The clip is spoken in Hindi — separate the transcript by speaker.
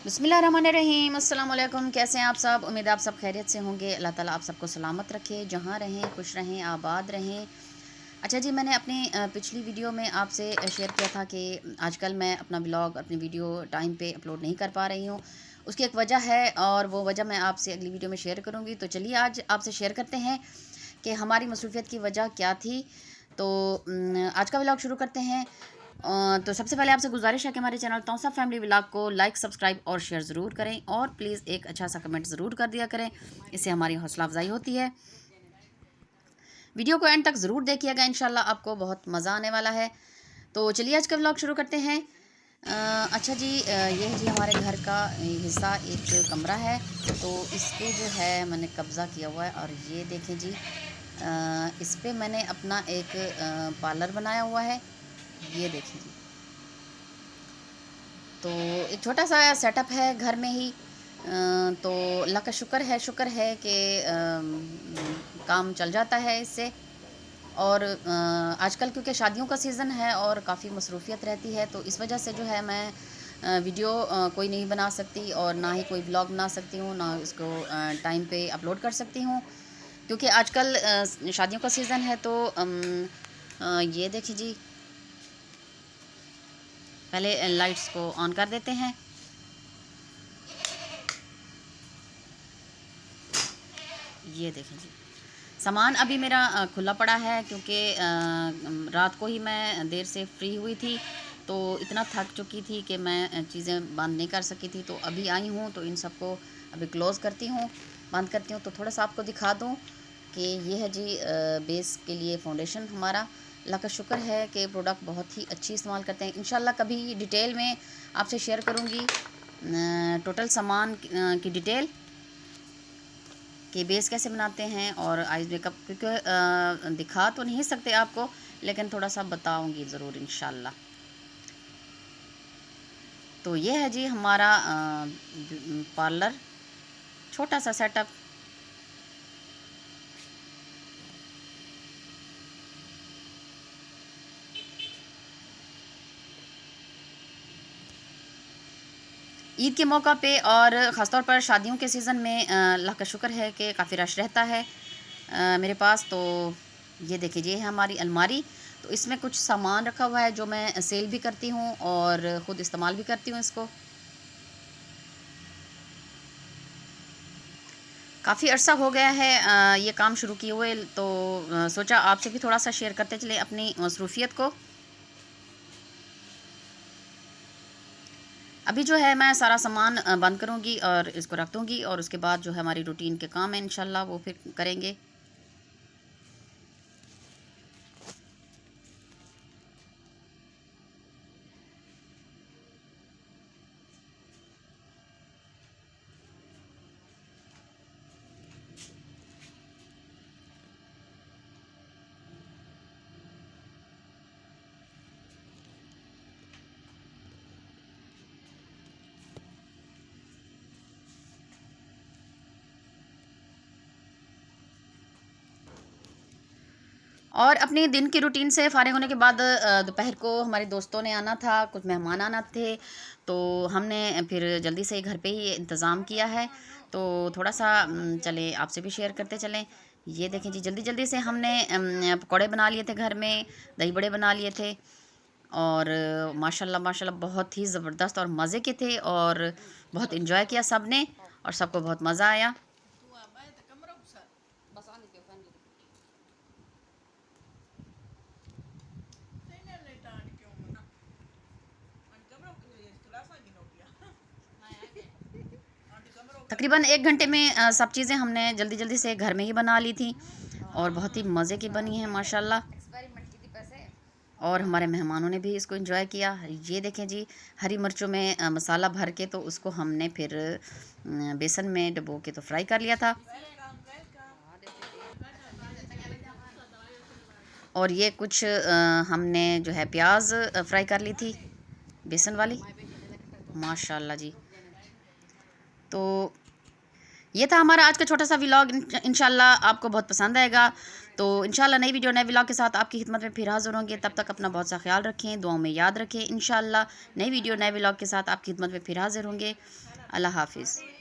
Speaker 1: बिस्मिल्लाहिर्रहमानिर्रहीम। अस्सलाम वालेकुम। कैसे हैं आप सब? उम्मीद है आप सब खैरियत से होंगे। अल्लाह ताला आप सबको सलामत रखे, जहाँ रहें खुश रहें, आबाद रहें। अच्छा जी, मैंने अपनी पिछली वीडियो में आपसे शेयर किया था कि आजकल मैं अपना ब्लॉग, अपनी वीडियो टाइम पे अपलोड नहीं कर पा रही हूँ। उसकी एक वजह है और वो वजह मैं आपसे अगली वीडियो में शेयर करूँगी। तो चलिए आज आपसे शेयर करते हैं कि हमारी मसरूफ़ियत की वजह क्या थी। तो आज का व्लॉग शुरू करते हैं। तो सबसे पहले आपसे गुजारिश है कि हमारे चैनल तौसा फैमिली व्लॉग को लाइक, सब्सक्राइब और शेयर ज़रूर करें और प्लीज़ एक अच्छा सा कमेंट ज़रूर कर दिया करें, इससे हमारी हौसला अफजाई होती है। वीडियो को एंड तक ज़रूर देखिएगा, इंशाल्लाह आपको बहुत मज़ा आने वाला है। तो चलिए आज का व्लॉग शुरू करते हैं। अच्छा जी, ये है जी हमारे घर का हिस्सा, एक कमरा है। तो इस पर जो है मैंने कब्ज़ा किया हुआ है और ये देखें जी, इस पर मैंने अपना एक पार्लर बनाया हुआ है। ये देखें जी, तो एक छोटा सा सेटअप है घर में ही। तो अल्लाह का शुक्र है कि काम चल जाता है इससे। और आजकल क्योंकि शादियों का सीज़न है और काफ़ी मसरूफ़ियत रहती है, तो इस वजह से जो है मैं वीडियो कोई नहीं बना सकती और ना ही कोई ब्लॉग बना सकती हूँ, ना इसको टाइम पे अपलोड कर सकती हूँ, क्योंकि आजकल शादियों का सीज़न है। तो ये देखिए जी, पहले लाइट्स को ऑन कर देते हैं। ये देखें जी, सामान अभी मेरा खुला पड़ा है क्योंकि रात को ही मैं देर से फ्री हुई थी, तो इतना थक चुकी थी कि मैं चीज़ें बंद नहीं कर सकी थी। तो अभी आई हूँ तो इन सबको अभी क्लोज़ करती हूँ, बंद करती हूँ। तो थोड़ा सा आपको दिखा दूँ कि ये है जी बेस के लिए फाउंडेशन हमारा। अल्लाह का शुक्र है कि प्रोडक्ट बहुत ही अच्छी इस्तेमाल करते हैं। इंशाल्लाह कभी डिटेल में आपसे शेयर करूँगी टोटल सामान की डिटेल, कि बेस कैसे बनाते हैं और आइज़ मेकअप, क्योंकि दिखा तो नहीं सकते आपको, लेकिन थोड़ा सा बताऊंगी ज़रूर इंशाल्लाह। तो ये है जी हमारा पार्लर, छोटा सा सेटअप। ईद के मौका पे और ख़ासतौर पर शादियों के सीज़न में अल्लाह का शुक्र है कि काफ़ी रश रहता है मेरे पास। तो ये देखिए, ये है हमारी अलमारी। तो इसमें कुछ सामान रखा हुआ है जो मैं सेल भी करती हूँ और ख़ुद इस्तेमाल भी करती हूँ इसको। काफ़ी अर्सा हो गया है ये काम शुरू किए हुए, तो सोचा आपसे भी थोड़ा सा शेयर करते चले अपनी मसरूफ़ियत को। अभी जो है मैं सारा सामान बंद करूँगी और इसको रख दूँगी, और उसके बाद जो है हमारी रूटीन के काम है इंशाल्लाह वो फिर करेंगे। और अपने दिन की रूटीन से फ़ारिग होने के बाद दोपहर को हमारे दोस्तों ने आना था, कुछ मेहमान आना थे, तो हमने फिर जल्दी से घर पे ही इंतज़ाम किया है। तो थोड़ा सा चलें आपसे भी शेयर करते चलें। ये देखें जी, जल्दी जल्दी से हमने पकौड़े बना लिए थे घर में, दही बड़े बना लिए थे, और माशाल्लाह माशाल्लाह बहुत ही ज़बरदस्त और मज़े के थे, और बहुत इन्जॉय किया सब ने, और सबको बहुत मज़ा आया। तकरीबन 1 घंटे में सब चीज़ें हमने जल्दी जल्दी से घर में ही बना ली थी, और बहुत ही मज़े की बनी है माशाल्लाह। और हमारे मेहमानों ने भी इसको एंजॉय किया। ये देखें जी, हरी मिर्चों में मसाला भर के, तो उसको हमने फिर बेसन में डुबो के तो फ्राई कर लिया था। और ये कुछ हमने जो है प्याज फ्राई कर ली थी बेसन वाली, माशाल्लाह जी। तो ये था हमारा आज का छोटा सा व्लॉग। इंशाल्लाह आपको बहुत पसंद आएगा। तो इंशाल्लाह नई वीडियो नए व्लॉग के साथ आपकी खिदमत में फिर हाज़िर होंगे। तब तक अपना बहुत सा ख्याल रखें, दुआओं में याद रखें। इंशाल्लाह नई वीडियो नए व्लॉग के साथ आपकी खिदमत में फिर हाज़िर होंगे। अल्लाह हाफ़िज़।